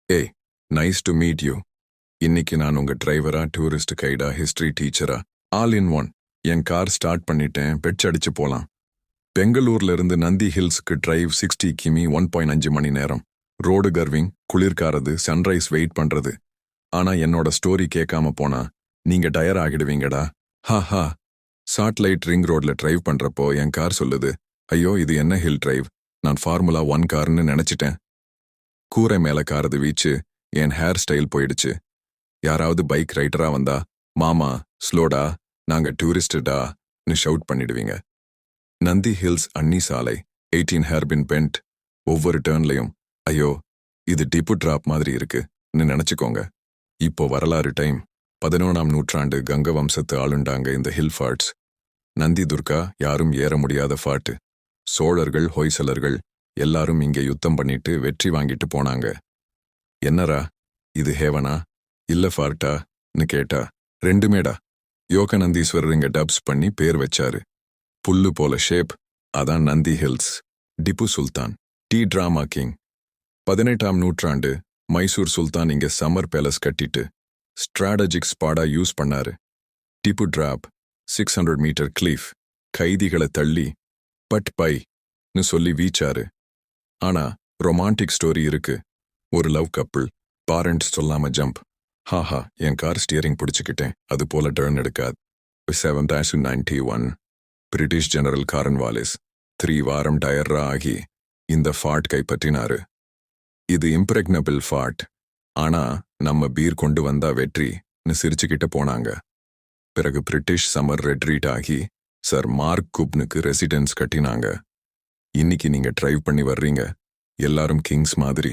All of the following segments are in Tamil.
ஏய், நைஸ் டு மீட் யூ. இன்னைக்கு நான் உங்க டிரைவரா, டூரிஸ்ட் கைடா, ஹிஸ்டரி டீச்சரா, all in one. N car start பண்ணிட்டேன், பெட்ச் அடிச்சு போலாம். பெங்களூர்ல இருந்து நந்தி ஹில்ஸ்க்கு டிரைவ் 60 கிமி 1.5 மணி நேரம். ரோடு கர்விங், குளிர்காரது, சன்ரைஸ் வெயிட் பண்றது. ஆனா என்னோட ஸ்டோரி கேட்காம போனா நீங்க டயர் ஆகிடுவீங்கடா. ஹா. சாட்லைட் ரிங் ரோட்ல டிரைவ் பண்றப்போ என் கார் சொல்லுது, ஐயோ இது என்ன ஹில் டிரைவ், நான் ஃபார்முலா 1 கார்னு நினைச்சிட்டேன். கூரை மேல காரது வீச்சு, என் ஹேர் ஸ்டைல் போயிடுச்சு. யாராவது பைக் ரைடரா வந்தா, மாமா ஸ்லோடா, நாங்க டூரிஸ்டடான்னு ஷவுட் பண்ணிடுவீங்க. நந்தி ஹில்ஸ் அன்னி சாலை, 18 ஹேர்பின் பென்ட். ஒவ்வொரு டேர்ன்லையும் ஐயோ இது டிப்பு டிராப் மாதிரி இருக்குன்னு நினைச்சுக்கோங்க. இப்போ வரலாறு டைம். 11ஆம் நூற்றாண்டு கங்க வம்சத்து ஆளுண்டாங்க இந்த ஹில் ஃபார்ட்ஸ். நந்தி துர்கா யாரும் ஏற முடியாத ஃபார்ட்டு. சோழர்கள், ஹொய்சலர்கள் எல்லாரும் இங்கே யுத்தம் பண்ணிட்டு வெற்றி வாங்கிட்டு போனாங்க. என்னரா இது ஹேவனா இல்ல ஃபார்ட்டான்னு கேட்டா, ரெண்டுமேடா. யோகநந்தீஸ்வரர் இங்க டப்ஸ் பண்ணி பேர் வச்சாரு. புல்லு போல ஷேப், அதான் நந்தி ஹில்ஸ். டிப்பு சுல்தான், டீ டிராமா கிங். 18ஆம் நூற்றாண்டு மைசூர் சுல்தான் இங்க சம்மர் பேலஸ் கட்டிட்டு ஸ்ட்ராட்டஜிக் ஸ்பாடா யூஸ் பண்ணாரு. டிப்பு டிராப், 600 மீட்டர் கிளீஃப், கைதிகளை தள்ளி பட் பைன்னு சொல்லி வீச்சாரு. ஆனா ரொமான்டிக் ஸ்டோரி இருக்கு. ஒரு லவ் கப்பிள், பாரண்ட்ஸ் சொல்லாம ஜம்ப். ஹாஹா, என் கார் ஸ்டியரிங் பிடிச்சுக்கிட்டேன், அது போல டர்ன் எடுக்காது. 7-91 பிரிட்டிஷ் ஜெனரல் காரன்வாலிஸ் 3 வாரம் டயர்ரா ஆகி இந்த ஃபார்ட் கைப்பற்றினாரு. இது இம்ப்ரெக்னபிள் ஃபார்ட், ஆனா நம்ம பீர் கொண்டு வந்தா வெற்றின்னு சிரிச்சுக்கிட்டு போனாங்க. பிறகு பிரிட்டிஷ் சம்மர் ரெட்ரீட் ஆகி சர் மார்க் குப்னுக்கு ரெசிடென்ஸ் கட்டினாங்க. இன்னைக்கு நீங்க டிரைவ் பண்ணி வர்றீங்க, எல்லாரும் கிங்ஸ் மாதிரி.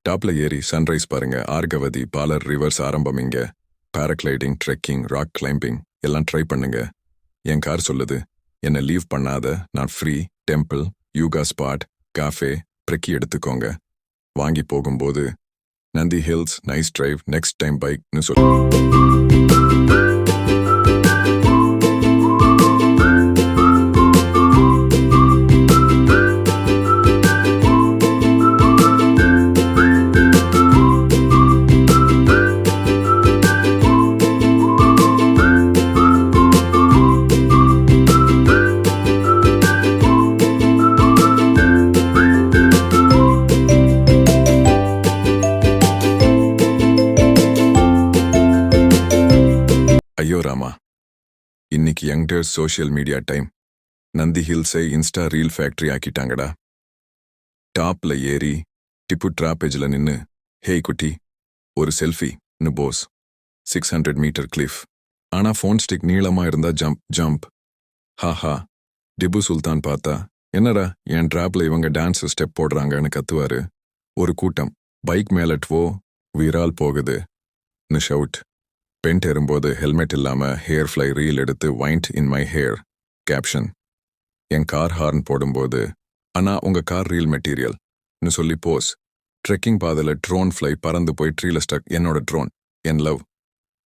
டாப்ல ஏறி சன்ரைஸ் பாருங்க. ஆர்கவதி, பாலர் ரிவர்ஸ் ஆரம்பம் இங்க. பாராகிளைடிங், ட்ரெக்கிங், ராக் கிளைம்பிங் எல்லாம் ட்ரை பண்ணுங்க. என் கார் சொல்லுது, என்ன லீவ் பண்ணாத, நான் free. Temple, yoga spot, cafe, brekkie எடுத்துக்கோங்க. வாங்கி போகும்போது Nandi hills nice drive, next time பைக்னு சொல்லு. ஐயோ ராமா, இன்னைக்கு youngsters social media time. Nandi ஹில்ஸை இன்ஸ்டா ரீல் ஃபேக்டரி ஆக்கிட்டாங்கடா. டாப்ல ஏறி டிப்பு டிராப்பேஜில் நின்னு, ஹேய் குட்டி ஒரு செல்ஃபின்னு போஸ். 600 metre cliff. ஆனா ஃபோன் ஸ்டிக் நீளமா இருந்தா ஜம்ப். ஹாஹா. டிப்பு சுல்தான் பார்த்தா, என்னடா என் டிராப்ல இவங்க டான்ஸ் ஸ்டெப் போடுறாங்கன்னு கத்துவாரு. ஒரு கூட்டம், பைக் மேல ட்வோ விரால் போகுதுன்னு ஷவுட். பெயிண்ட் ஏறும்போது ஹெல்மெட் இல்லாம ஹேர் ஃப்ளை ரீல் எடுத்து wind in my hair caption. என் கார் ஹார்ன் போடும்போது, அண்ணா உங்க கார் ரீல் மெட்டீரியல்னு சொல்லி போஸ். ட்ரெக்கிங் பாதையில ட்ரோன் ஃப்ளை பறந்து போய் ட்ரீல ஸ்டக், என்னோட ட்ரோன் என் லவ்.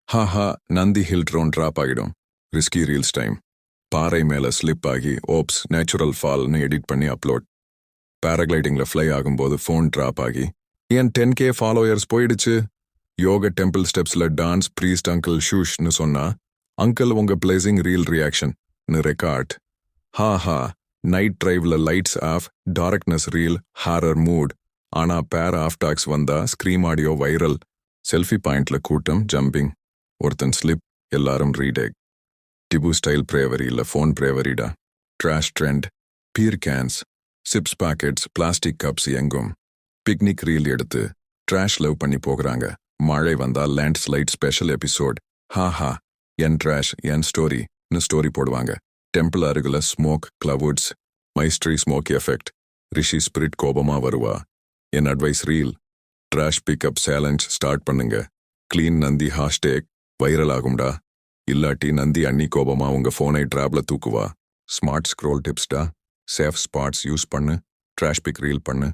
ஹாஹா, நந்தி ஹில் ட்ரோன் டிராப் ஆகிடும். Risky reels time. பாறை மேல ஸ்லிப் ஆகி ஓப்ஸ் நேச்சுரல் ஃபால்னு எடிட் பண்ணி அப்லோட். பாராகிளைடிங்ல ஃப்ளை ஆகும்போது ஃபோன் டிராப் ஆகி என் 10K ஃபாலோயர்ஸ் போயிடுச்சு. யோக டெம்பிள் ஸ்டெப்ஸ்ல டான்ஸ் ப்ரீஸ்ட் அங்கிள் ஷூஷ்னு சொன்னா, அங்கிள் உங்க பிளேசிங் ரீல் ரியாக்ஷன் ரெக்கார்ட். ஹாஹா, நைட் டிரைவ்ல lights off, darkness reel, horror mood. ஆனா பேர் ஆஃப் டாக்ஸ் வந்தா ஸ்கிரீம் ஆடியோ வைரல். செல்ஃபி பாயிண்ட்ல கூட்டம், ஜம்பிங். ஒருத்தன் ஸ்லிப், எல்லாரும் ரீடேக். டிபு ஸ்டைல் பிரேவரி இல்ல ஃபோன் பிரேவரிடா. Trash trend, beer cans, chips packets, plastic cups எங்கும். பிக்னிக் ரீல் எடுத்து ட்ராஷ் லவ் பண்ணி போகிறாங்க. மழை வந்தா லேண்ட் ஸ்லைட் ஸ்பெஷல் எபிசோட். ஹாஹா, என் ட்ராஷ் என் ஸ்டோரின்னு ஸ்டோரி போடுவாங்க. டெம்பிள் அருகில smoke, clouds, mystery smoky effect. Rishi spirit கோபமா வருவா. என் advice reel, trash pickup challenge start பண்ணுங்க. கிளீன் நந்தி ஹாஷ்டேக் வைரல் ஆகும்டா. இல்லாட்டி நந்தி அன்னி கோபமா உங்க போனை டிராப்ல தூக்குவா. ஸ்மார்ட் ஸ்க்ரோல் டிப்ஸ்டா. சேஃப் ஸ்பாட்ஸ் யூஸ் பண்ணு, ட்ராஷ் பிக் ரீல் பண்ணு.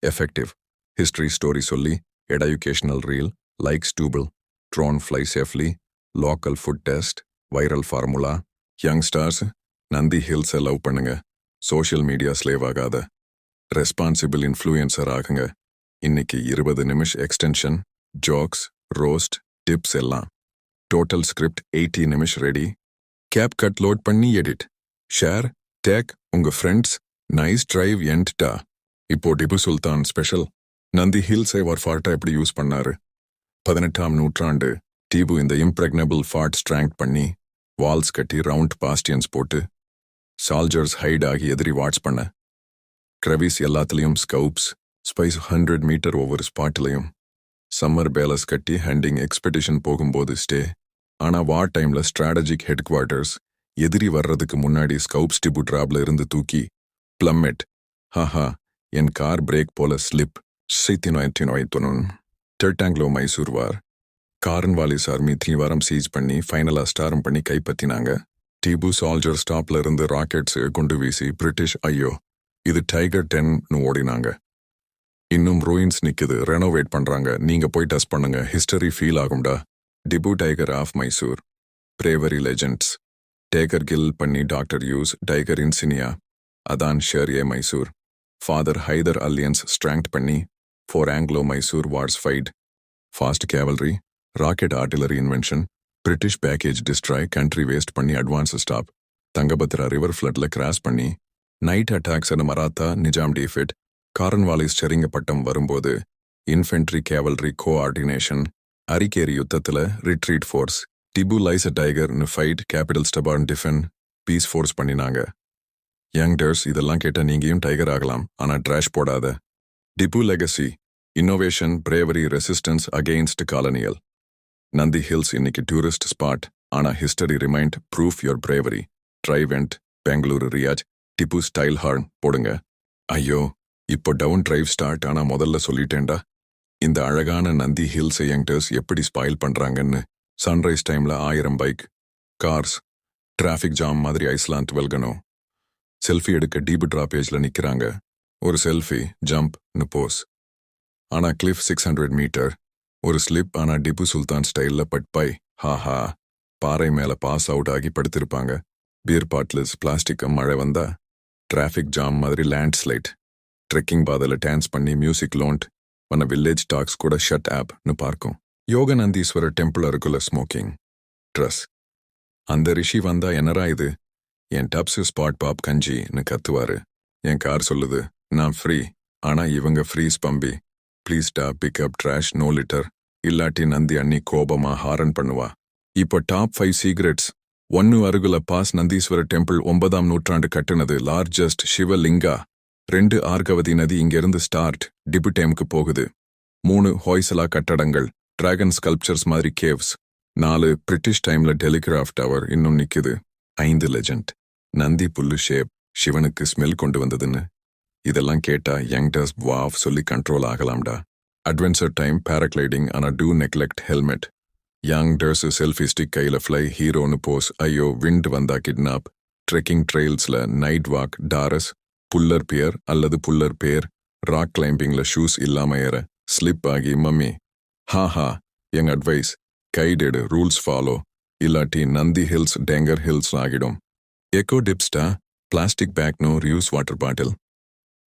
எஃபெக்டிவ் ஹிஸ்டரி ஸ்டோரி சொல்லி educational reel. Likes double, drone fly safely, local food test, viral formula. Youngsters, Nandi ஹில்ஸை லவ் பண்ணுங்க. சோஷியல் மீடியா ஸ்லேவ் ஆகாத. ரெஸ்பான்சிபிள் இன்ஃப்ளூயன்சர் ஆகுங்க. இன்னைக்கு 20 நிமிஷம் எக்ஸ்டென்ஷன், ஜோக்ஸ், ரோஸ்ட், டிப்ஸ் எல்லாம். டோட்டல் ஸ்கிரிப்ட் 80 நிமிஷம் ரெடி. கேப் கட் லோட் பண்ணி எடிட், ஷேர், டேக் உங்க ஃப்ரெண்ட்ஸ். நைஸ் டிரைவ் என்டா. இப்போ டிபு சுல்தான் ஸ்பெஷல். நந்தி ஹில்ஸை ஒரு ஃபார்ட்டா எப்படி யூஸ் பண்ணாரு? 18ஆம் நூற்றாண்டு டிபு இந்த இம்ப்ரெக்னபிள் ஃபார்ட் ஸ்ட்ராங்க் பண்ணி வால்ஸ் கட்டி ரவுண்ட் பாஸ்டியன்ஸ் போட்டு சால்ஜர்ஸ் ஹைட் ஆகி எதிரி வாட்ச் பண்ண. கிரவிஸ் எல்லாத்துலேயும் ஸ்கவுப்ஸ், ஸ்பைஸ் 100 மீட்டர் ஒவ்வொரு ஸ்பாட்லையும். சம்மர் பேலஸ் கட்டி ஹண்டிங் எக்ஸ்பெடிஷன் போகும்போது ஸ்டே. ஆனா வார் டைம்ல ஸ்ட்ராட்டஜிக் ஹெட் குவார்ட்டர்ஸ், எதிரி வர்றதுக்கு முன்னாடி ஸ்கவுப்ஸ் டிபு டிராப்ல இருந்து தூக்கி பிளம்மெட். ஹாஹா, என் கார் பிரேக் போல ஸ்லிப். 1990 டெர்டாங்லோ மைசூர் வார். காரன்வாலிஸ் ஆர்மி 3 வாரம் சீஸ் பண்ணி ஃபைனலா ஸ்டாரம் பண்ணி கைப்பற்றினாங்க. டிபு சால்ஜர் ஸ்டாப்ல இருந்து ராக்கெட்ஸ் கொண்டு வீசி பிரிட்டிஷ் ஐயோ இது டைகர் 10ன்னு ஓடினாங்க. இன்னும் ரூயின்ஸ் நிக்குது, ரெனோவேட் பண்றாங்க. நீங்க போய் டெஸ்ட் பண்ணுங்க, ஹிஸ்டரி ஃபீல் ஆகும்டா. Tipu tiger of Mysore. Bravery legends. Dagger kill பண்ணி டாக்டர் யூஸ் டைகர் இன்சினியா. அதான் Sher Mysore. Father Hyder alliances strong பண்ணி 4 Anglo Mysore wars fight. Fast cavalry, rocket artillery invention, British package destroy, country waste பண்ணி அட்வான்ஸ் ஸ்டாப். தங்கபத்ரா ரிவர் ஃப்ளட்ல கிராஸ் பண்ணி night attacks Maratha Nizam defeat. Cornwallis செரிங்க பட்டம் வரும்போது இன்ஃபென்ட்ரி கேவல்ரி கோஆர்டினேஷன். அரிக்கேரி யுத்தத்துல ரிட்ரீட் ஃபோர்ஸ். டிபு லைஸ் டைகர்னு ஃபைட், கேபிட்டல் ஸ்டபார்ன் டிஃபென், பீஸ் ஃபோர்ஸ் பண்ணினாங்க. யங்டர்ஸ் இதெல்லாம் கேட்ட நீங்கியும் டைகர் ஆகலாம், ஆனா ட்ராஷ் போடாத. Tipu legacy, innovation, bravery, resistance against colonial. Nandi hills இன்னைக்கு டூரிஸ்ட் ஸ்பாட், ஆனா history remind proof your bravery. ட்ரைவெண்ட், பெங்களூரு ரியாஜ், டிபு ஸ்டைல் ஹார்ன் போடுங்க. ஐயோ, இப்போ டவுன் டிரைவ் ஸ்டார்ட், ஆனா முதல்ல சொல்லிட்டேன்டா. இந்த அழகான நந்தி ஹில்ஸ் யங்டர்ஸ் எப்படி ஸ்பாயில் பண்றாங்கன்னு. சன்ரைஸ் டைம்ல 1000 பைக், கார்ஸ், டிராஃபிக் ஜாம் மாதிரி ஐஸ்லாந்து வெல்கனோ. செல்ஃபி எடுக்க டீப் டிராபேஜ்ல நிக்கிறாங்க. ஒரு செல்ஃபி, ஜம்ப்னு போஸ். ஆனா கிளிஃப் 600 மீட்டர். ஒரு ஸ்லிப், ஆனா டிபு சுல்தான் ஸ்டைல்ல பட்பாய். ஹாஹா, பாறை மேல பாஸ் அவுட் ஆகி படுத்திருப்பாங்க. பீர் பாட்டில்ஸ், பிளாஸ்டிக், மழை வந்தா டிராஃபிக் ஜாம் மாதிரி லேண்ட்ஸ்லைட். ட்ரெக்கிங் பாதையில டான்ஸ் பண்ணி மியூசிக் லோண்ட் பண்ண வில்லேஜ் டாக்ஸ் கூட ஷட் ஆப்னு பார்க்கும். யோகநந்தீஸ்வரர் டெம்பிள் அருகுல ஸ்மோக்கிங் ட்ரெஸ். அந்த ரிஷி வந்தா என்னரா இது, என் டப்ஸ் ஸ்பாட் பாப் கஞ்சின்னு கத்துவாரு. என் கார் சொல்லுது நான் ஃப்ரீ, ஆனா இவங்க ஃப்ரீஸ் பம்பி. ப்ளீஸ் டா பிக்அப் ட்ராஷ், நோ லிட்டர். இல்லாட்டி நந்தி அண்ணி கோபமா ஹாரன் பண்ணுவா. இப்போ டாப் 5 சீக்ரெட்ஸ். 1 அருகுல பாஸ் நந்தீஸ்வரர் டெம்பிள் 9ஆம் நூற்றாண்டு கட்டுனது, லார்ஜஸ்ட் சிவலிங்கா. 2 ஆர்கவதி நதி இங்கிருந்து ஸ்டார்ட், டிபு டேமுக்கு போகுது. 3 ஹோய்சலா கட்டடங்கள், டிராகன் ஸ்கல்ப்சர்ஸ் மாதிரி கேவ்ஸ். 4 பிரிட்டிஷ் டைம்ல டெலிகிராஃப் டவர் இன்னும் நிக்குது. 5 லெஜண்ட், நந்தி புல்லு ஷேப், சிவனுக்கு ஸ்மெல் கொண்டு வந்ததுன்னு. இதெல்லாம் கேட்டா யங்டர்ஸ் வாவ் சொல்லி கண்ட்ரோல் ஆகலாம்டா. அட்வென்ச்சர் டைம், பேராகிளைடிங், ஆனா do neglect helmet. Youngsters selfie stick கையில ஃப்ளை, ஹீரோன்னு போஸ். ஐயோ, விண்ட் வந்தா கிட்னாப். ட்ரெக்கிங் ட்ரெயில்ஸ்ல நைட் வாக், டாரஸ், புல்லர் பியர் அல்லது புல்லர் பேர். ராக் கிளைம்பிங்ல ஷூஸ் இல்லாம ஏற, ஸ்லிப் ஆகி மம்மி. ஹாஹா, எங் அட்வைஸ், கைடெடு, ரூல்ஸ் ஃபாலோ. இல்லாட்டி நந்தி ஹில்ஸ் டேங்கர் ஹில்ஸ் ஆகிடும். எக்கோ டிப்ஸ்டா, plastic bag no, reuse water bottle.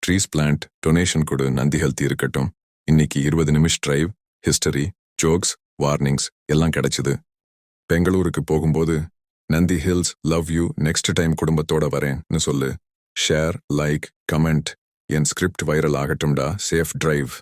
Trees plant, donation கொடு, நந்தி ஹெல்த் இருக்கட்டும். இன்னைக்கு 20 நிமிஷம் டிரைவ், ஹிஸ்டரி, ஜோக்ஸ், வார்னிங்ஸ் எல்லாம் கிடைச்சது. பெங்களூருக்கு போகும்போது Nandi hills love you, next time குடும்பத்தோட வரேன்னு சொல்லு. Share, like, comment. என் ஸ்கிரிப்ட் வைரல் ஆகட்டும்டா. Safe drive.